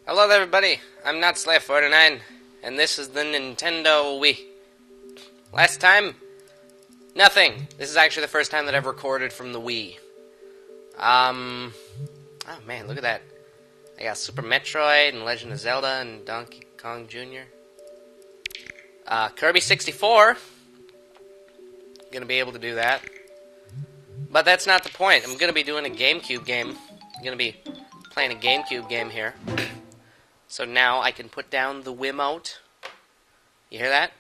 Hello there, everybody. I'm not Slave49, and this is the Nintendo Wii. Last time, nothing. This is actually the first time that I've recorded from the Wii. Oh man, look at that. I got Super Metroid and Legend of Zelda and Donkey Kong Jr. Kirby 64. Gonna be able to do that. But that's not the point. I'm gonna be doing a GameCube game. I'm gonna be playing a GameCube game here. So now I can put down the Wiimote. You hear that?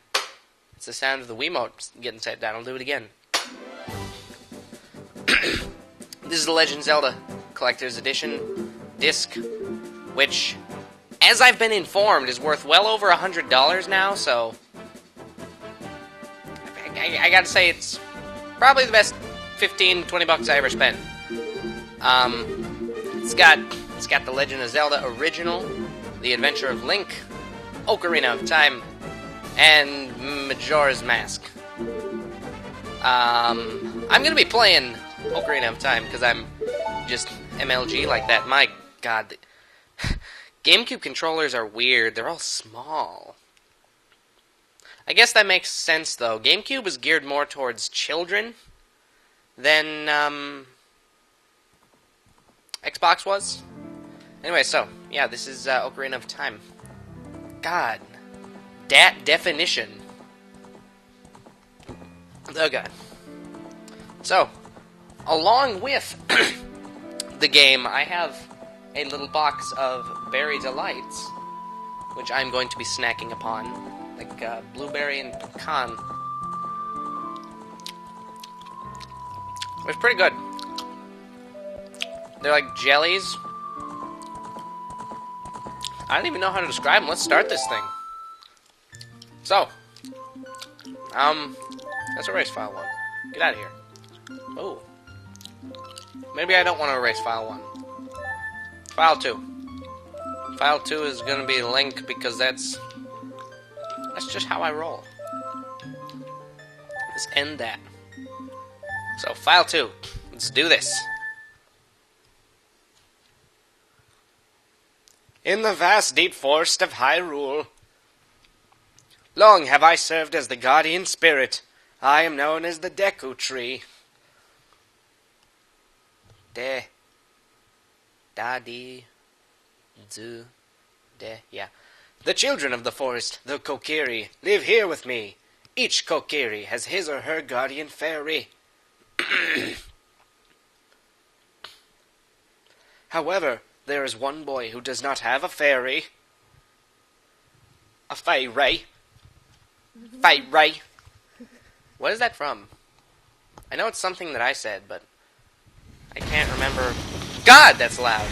It's the sound of the Wiimote getting set down. I'll do it again. This is the Legend of Zelda Collector's Edition disc, which, as I've been informed, is worth well over $100 now, so I gotta say it's probably the best 15-20 bucks I ever spent. It's got the Legend of Zelda original, The Adventure of Link, Ocarina of Time, and Majora's Mask. I'm gonna be playing Ocarina of Time because I'm just MLG like that. My God, GameCube controllers are weird. They're all small. I guess that makes sense though. GameCube is geared more towards children than Xbox was. Anyway, so, yeah, this is Ocarina of Time. God. Dat definition. Oh, God. So, along with the game, I have a little box of Berry Delights, which I'm going to be snacking upon, like blueberry and pecan. It's pretty good. They're like jellies. I don't even know how to describe them. Let's start this thing. So, let's erase file 1. Get out of here. Oh. Maybe I don't want to erase file 1. File 2. File 2 is going to be Link because that's just how I roll. Let's end that. So, file 2. Let's do this. In the vast deep forest of Hyrule, long have I served as the guardian spirit. I am known as the Deku tree. Yeah. The children of the forest, the Kokiri, live here with me. Each Kokiri has his or her guardian fairy. However, there is one boy who does not have a fairy. A fairy. Fairy. What is that from? I know it's something that I said, but I can't remember. God, that's loud.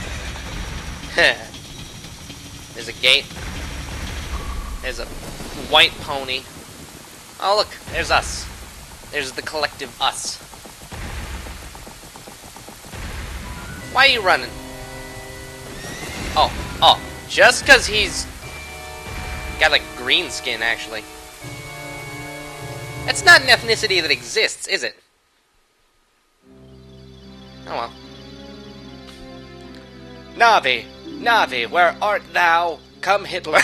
There's a gate. There's a white pony. Oh, look, there's us. There's the collective us. Why are you running? Oh, just because he's got, like, green skin, actually. That's not an ethnicity that exists, is it? Oh, well. Navi, where art thou? Come, Hitler.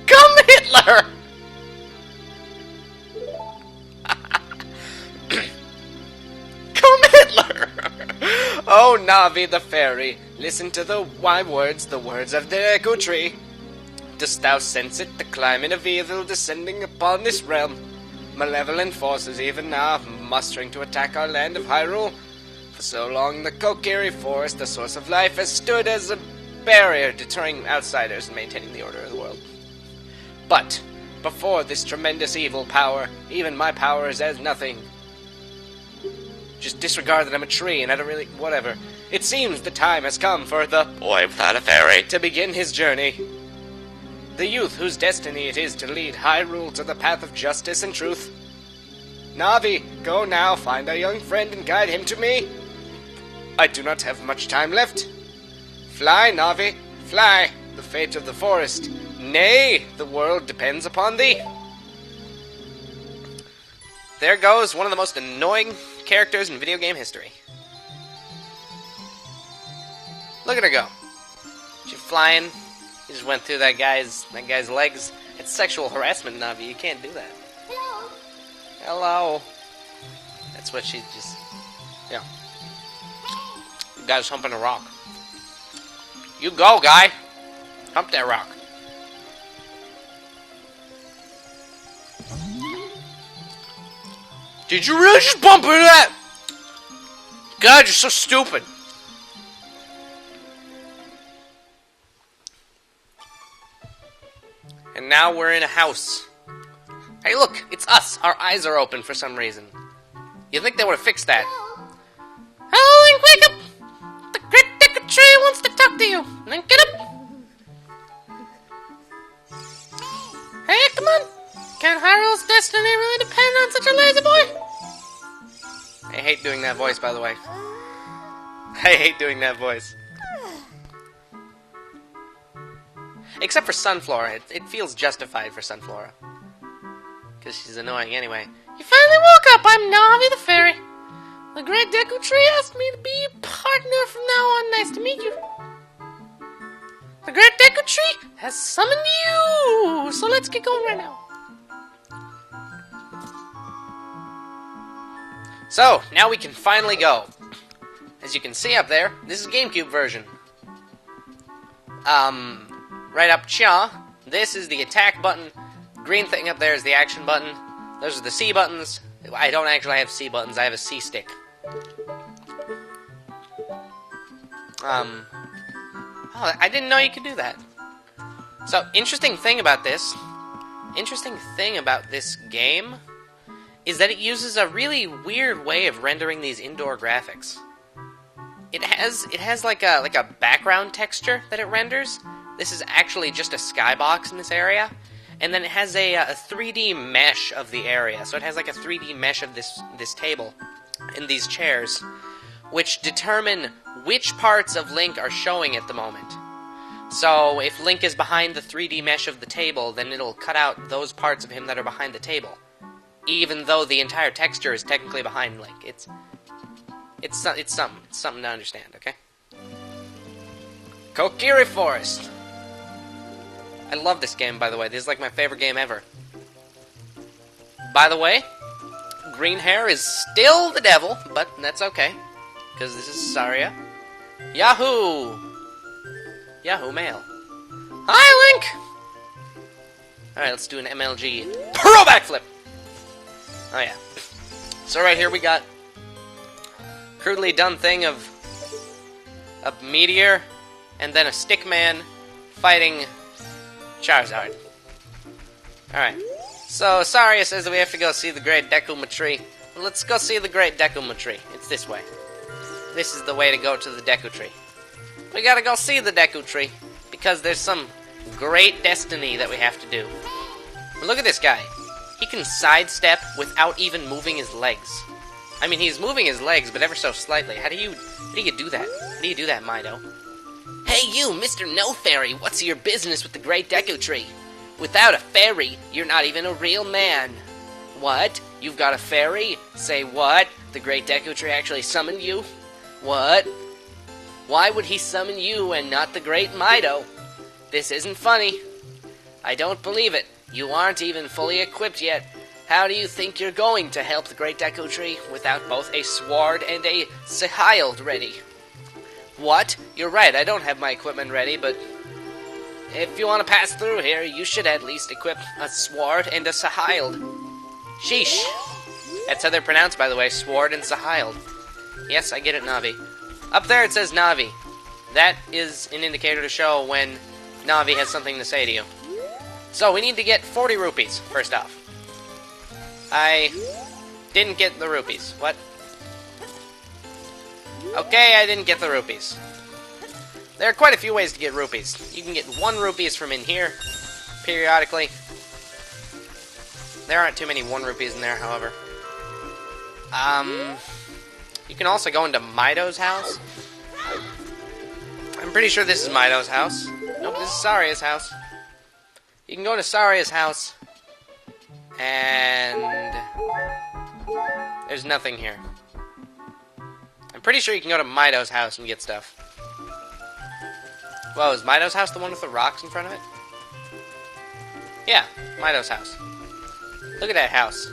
Come, Hitler! Come, Hitler! Oh, Navi the fairy, listen to the words of the Deku tree. Dost thou sense it, the climate of evil descending upon this realm? Malevolent forces even now mustering to attack our land of Hyrule. For so long, the Kokiri forest, the source of life, has stood as a barrier deterring outsiders and maintaining the order of the world. But, before this tremendous evil power, even my power is as nothing. Just disregard that I'm a tree and I don't really... whatever. It seems the time has come for the boy without a fairy to begin his journey. The youth whose destiny it is to lead Hyrule to the path of justice and truth. Navi, go now, find our young friend and guide him to me. I do not have much time left. Fly, Navi, fly. The fate of the forest. Nay, the world depends upon thee. There goes one of the most annoying characters in video game history. Look at her go. flying. He just went through that guy's legs. It's sexual harassment, Navi. You can't do that. Hello. Hello. That's what she just... Yeah. The guy's humping a rock. You go, guy. Hump that rock. Did you really just bump into that? God, you're so stupid. And now we're in a house. Hey, look, it's us. Our eyes are open for some reason. You'd think they would have fixed that. Hello, Link, wake up! The great Deku Tree wants to talk to you. Link, get up! Hey, come on! Can Hyrule's destiny really depend on such a lazy boy? I hate doing that voice, by the way. I hate doing that voice. Except for Sunflora. It feels justified for Sunflora. Because she's annoying anyway. You finally woke up! I'm Navi the Fairy. The Great Deku Tree asked me to be your partner from now on. Nice to meet you. The Great Deku Tree has summoned you! So let's get going right now. So, now we can finally go. As you can see up there, this is GameCube version. Right up cha. This is the attack button. Green thing up there is the action button. Those are the C buttons. I don't actually have C buttons, I have a C stick. Oh, I didn't know you could do that. So, interesting thing about this game is that it uses a really weird way of rendering these indoor graphics. It has like a background texture that it renders. This is actually just a skybox in this area, and then it has a 3D mesh of the area. So it has like a 3D mesh of this table and these chairs, which determine which parts of Link are showing at the moment. So if Link is behind the 3D mesh of the table, then it'll cut out those parts of him that are behind the table, even though the entire texture is technically behind Link. It's something to understand, okay? Kokiri Forest. I love this game, by the way. This is like my favorite game ever. By the way, green hair is still the devil, but that's okay, because this is Saria. Yahoo! Yahoo Mail. Hi, Link! Alright, let's do an MLG Pro Backflip! Oh yeah. So right here we got crudely done thing of a meteor and then a stickman fighting Charizard. Alright. So Saria says that we have to go see the Great Deku Tree. Well, let's go see the Great Deku Tree. It's this way. This is the way to go to the Deku Tree. We gotta go see the Deku Tree because there's some great destiny that we have to do. But look at this guy. He can sidestep without even moving his legs. I mean, he's moving his legs, but ever so slightly. How do you do that? How do you do that, Mido? Hey you, Mr. No Fairy, what's your business with the Great Deku Tree? Without a fairy, you're not even a real man. What? You've got a fairy? Say what? The Great Deku Tree actually summoned you? What? Why would he summon you and not the Great Mido? This isn't funny. I don't believe it. You aren't even fully equipped yet. How do you think you're going to help the Great Deku Tree without both a sword and a Sahild ready? What? You're right, I don't have my equipment ready, but if you want to pass through here, you should at least equip a sword and a Sahild. Sheesh. That's how they're pronounced, by the way, sword and Sahild. Yes, I get it, Navi. Up there it says Navi. That is an indicator to show when Navi has something to say to you. So, we need to get 40 rupees, first off. I didn't get the rupees. What? Okay, I didn't get the rupees. There are quite a few ways to get rupees. You can get 1 rupees from in here, periodically. There aren't too many 1 rupees in there, however. You can also go into Mido's house. I'm pretty sure this is Mido's house. Nope, this is Saria's house. You can go to Saria's house, and there's nothing here. I'm pretty sure you can go to Mido's house and get stuff. Whoa, is Mido's house the one with the rocks in front of it? Yeah, Mido's house. Look at that house.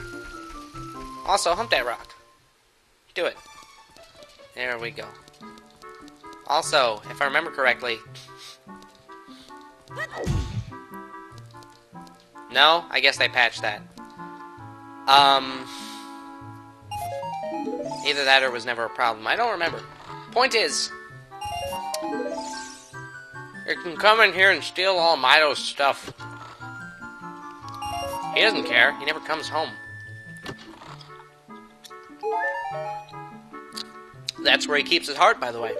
Also, hump that rock. Do it. There we go. Also, if I remember correctly... No? I guess they patched that. Either that or it was never a problem. I don't remember. Point is... You can come in here and steal all Mido's stuff. He doesn't care. He never comes home. That's where he keeps his heart, by the way.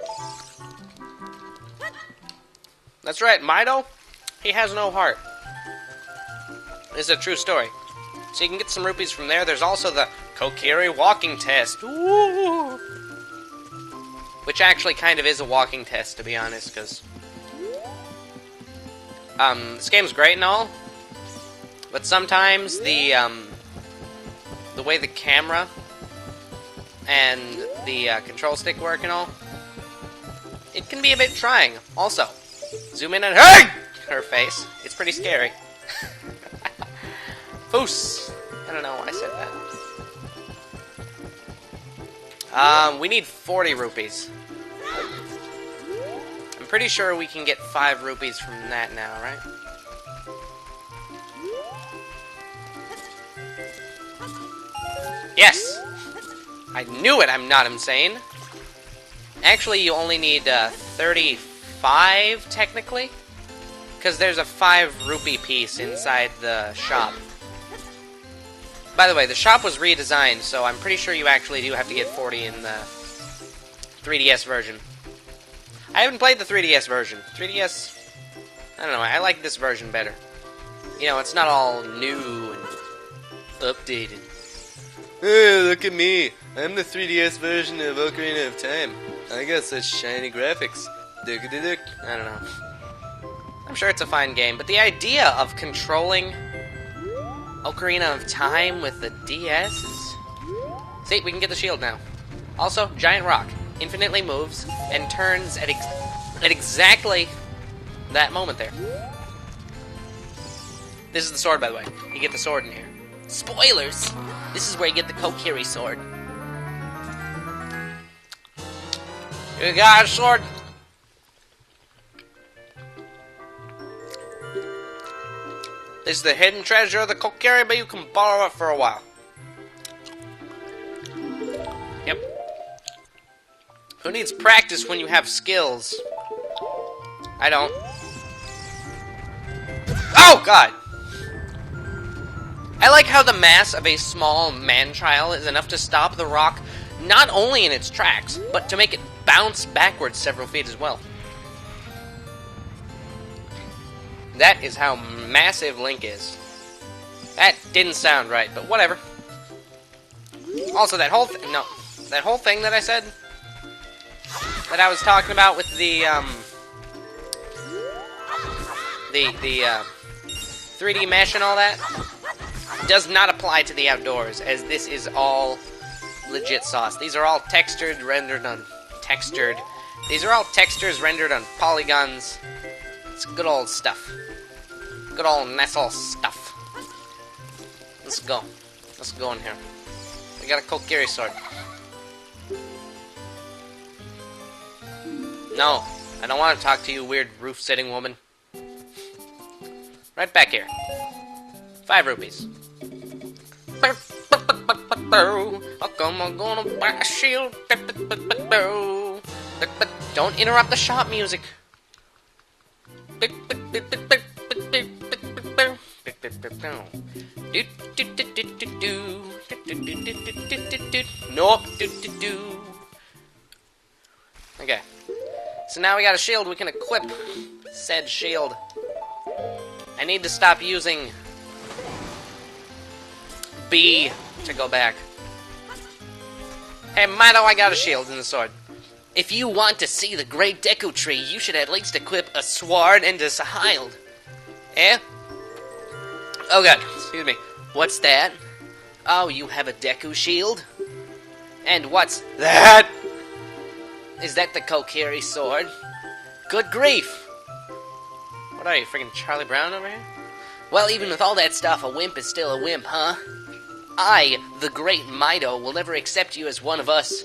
That's right, Mido, he has no heart. This is a true story. So you can get some rupees from there. There's also the Kokiri walking test. Ooh. Which actually kind of is a walking test, to be honest, because... this game's great and all, but sometimes the way the camera and the control stick work and all, it can be a bit trying. Also, zoom in and hey! Her face. It's pretty scary. Foos. I don't know why I said that. We need 40 rupees. I'm pretty sure we can get 5 rupees from that now, right? Yes! I knew it, I'm not insane. Actually, you only need 35, technically. Because there's a 5 rupee piece inside the shop. By the way, the shop was redesigned, so I'm pretty sure you actually do have to get 40 in the 3DS version. I haven't played the 3DS version. 3DS... I don't know, I like this version better. You know, it's not all new and updated. Hey, look at me. I'm the 3DS version of Ocarina of Time. I got such shiny graphics. I don't know. I'm sure it's a fine game, but the idea of controlling Ocarina of Time with the DS is... See, we can get the shield now. Also, giant rock. Infinitely moves and turns at exactly that moment there. This is the sword, by the way. You get the sword in here. Spoilers! This is where you get the Kokiri sword. You got a sword? This is the hidden treasure of the Kokiri, but you can borrow it for a while. Yep. Who needs practice when you have skills? I don't. Oh, God! I like how the mass of a small man-child is enough to stop the rock not only in its tracks, but to make it bounce backwards several feet as well. That is how massive Link is. That didn't sound right, but whatever. Also, that whole thing that I said, that I was talking about with the 3D mesh and all that, does not apply to the outdoors, as this is all legit sauce. These are all textured, rendered on... Textured. These are all textures rendered on polygons. It's good old stuff. Good old Nestle stuff. Let's go. Let's go in here. We got a Kokiri sword. No, I don't want to talk to you, weird roof-sitting woman. Right back here. 5 rupees. How come I'm gonna buy a shield? Don't interrupt the shop music. Nope. Okay. So now we got a shield, we can equip said shield. I need to stop using B to go back. Hey, Mido, I got a shield and a sword. If you want to see the great Deku tree, you should at least equip a sword and a shield. Eh? Oh god, excuse me. What's that? Oh, you have a Deku shield? And what's that? Is that the Kokiri sword? Good grief! What are you, freaking Charlie Brown over here? Well, even with all that stuff, a wimp is still a wimp, huh? I, the great Mido, will never accept you as one of us.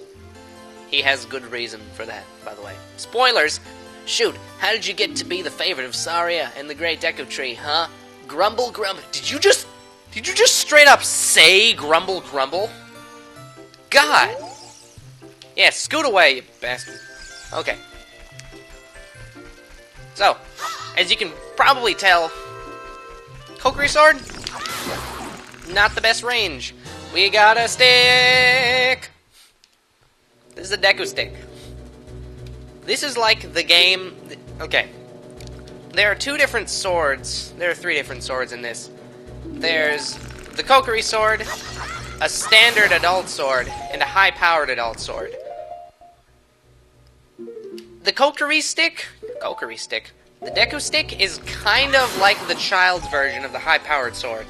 He has good reason for that, by the way. Spoilers! Shoot, how did you get to be the favorite of Saria and the great Deku Tree, huh? Grumble, grumble. Did you just straight up say grumble, grumble? God! Yeah, scoot away, you bastard. Okay. So, as you can probably tell, Kokiri Sword, not the best range. We got a stick! This is a Deku stick. This is like the game... Okay. There are two different swords. There are three different swords in this. There's the Kokiri Sword, a standard adult sword, and a high-powered adult sword. The Kokiri stick, the Deku stick is kind of like the child's version of the high-powered sword,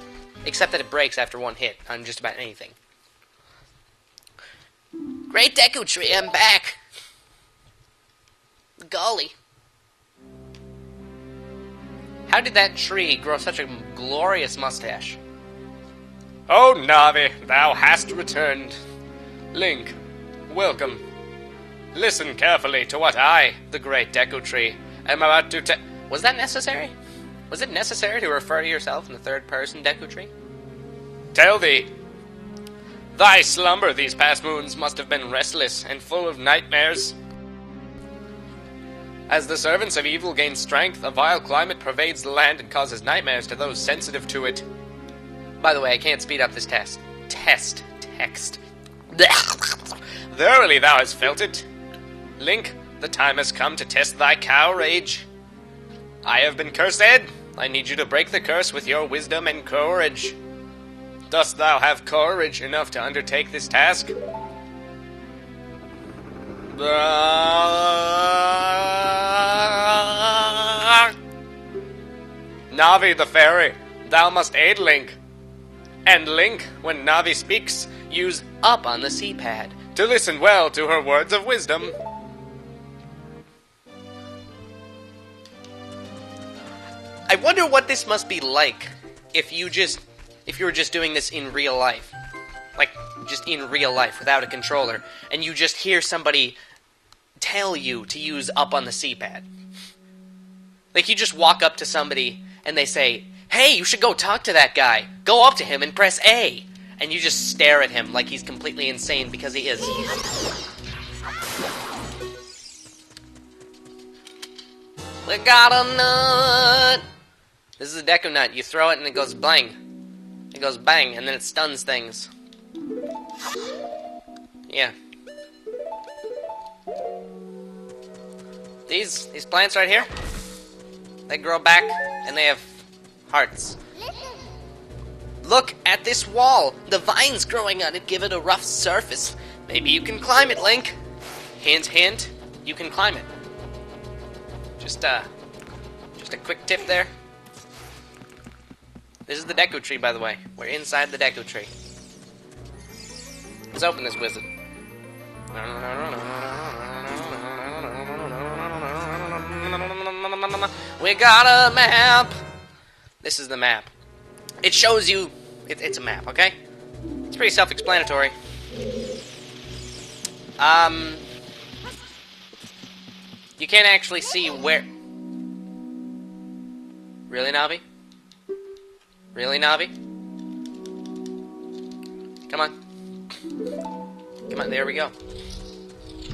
except that it breaks after one hit on just about anything. Great Deku Tree, I'm back! Golly. How did that tree grow such a glorious mustache? Oh, Navi, thou hast returned. Link, welcome. Listen carefully to what I, the great Deku Tree, am about to Was that necessary? Was it necessary to refer to yourself in the third person, Deku Tree? Tell thee. Thy slumber these past moons must have been restless and full of nightmares. As the servants of evil gain strength, a vile climate pervades the land and causes nightmares to those sensitive to it. By the way, I can't speed up this text. Verily thou hast felt it. Link, the time has come to test thy cow rage. I have been cursed. I need you to break the curse with your wisdom and courage. Dost thou have courage enough to undertake this task? Navi the fairy, thou must aid Link. And Link, when Navi speaks, use up on the C-pad to listen well to her words of wisdom. I wonder what this must be like if you were just doing this in real life. Like, just in real life, without a controller, and you just hear somebody tell you to use up on the C-pad. Like, you just walk up to somebody, and they say, hey, you should go talk to that guy. Go up to him and press A. And you just stare at him like he's completely insane, because he is. We got a nut! This is a Deku nut. You throw it and it goes bang. It goes bang, and then it stuns things. Yeah. These plants right here, they grow back, and they have hearts. Look at this wall! The vines growing on it give it a rough surface. Maybe you can climb it, Link. Hint, hint, you can climb it. Just a quick tip there. This is the Deku Tree, by the way. We're inside the Deku Tree. Let's open this wizard. We got a map! This is the map. It shows you... It's a map, okay? It's pretty self-explanatory. You can't actually see where... Really, Navi? Really, Navi? Come on. Come on, there we go.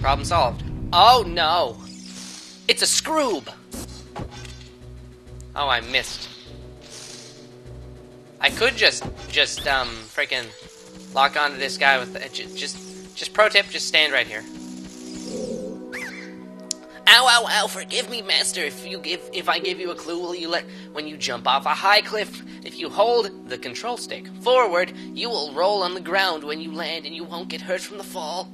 Problem solved. Oh, no! It's a Scroob! Oh, I missed. I could just freaking lock onto this guy with the, just pro tip, just stand right here. Ow, ow, ow, forgive me, master, if I give you a clue, will you let, when you jump off a high cliff, if you hold the control stick forward, you will roll on the ground when you land and you won't get hurt from the fall.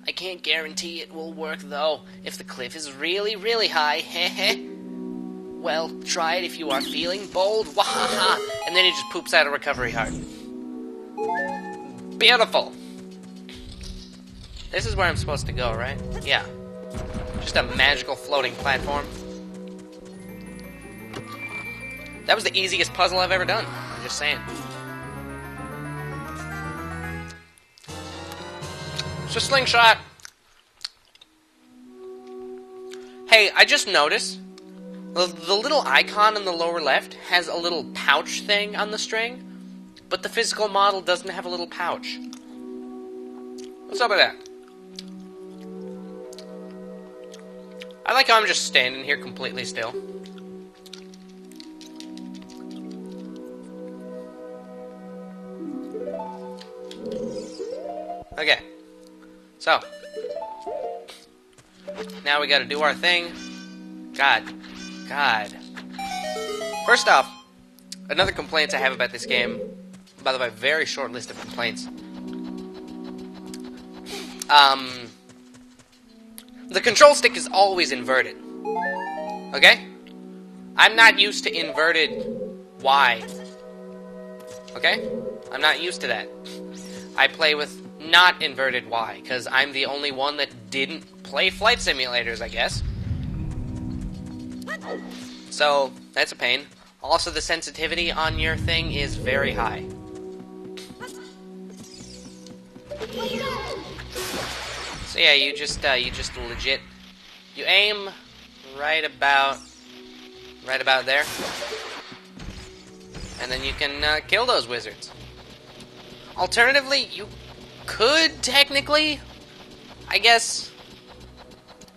I can't guarantee it will work, though, if the cliff is really, really high, heh. Well, try it if you are feeling bold, wahaha, and then he just poops out a recovery heart. Beautiful. This is where I'm supposed to go, right? Yeah. Just a magical floating platform. That was the easiest puzzle I've ever done. I'm just saying. It's a slingshot. Hey, I just noticed the little icon in the lower left has a little pouch thing on the string, but the physical model doesn't have a little pouch. What's up with that? I like how I'm just standing here completely still. Okay. So. Now we gotta do our thing. God. First off, another complaint I have about this game, by the way, very short list of complaints. The control stick is always inverted. Okay? I'm not used to inverted Y. Okay? I'm not used to that. I play with not inverted Y, because I'm the only one that didn't play flight simulators, I guess. So, that's a pain. Also, the sensitivity on your thing is very high. So yeah, you just legit, you aim right about there, and then you can kill those wizards. Alternatively, you could technically, I guess,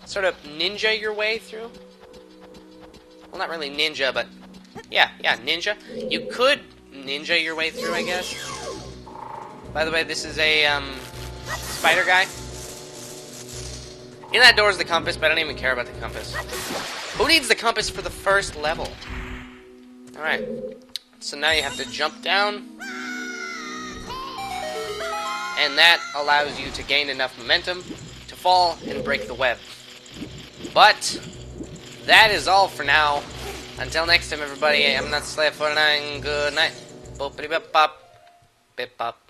sort of ninja your way through. Well, not really ninja, but yeah, ninja. You could ninja your way through, I guess. By the way, this is a spider guy. In that door is the compass, but I don't even care about the compass. Who needs the compass for the first level? Alright. So now you have to jump down. And that allows you to gain enough momentum to fall and break the web. But that is all for now. Until next time, everybody, I'm not Slave49. Good night. Boopity bip bop. Bip bop.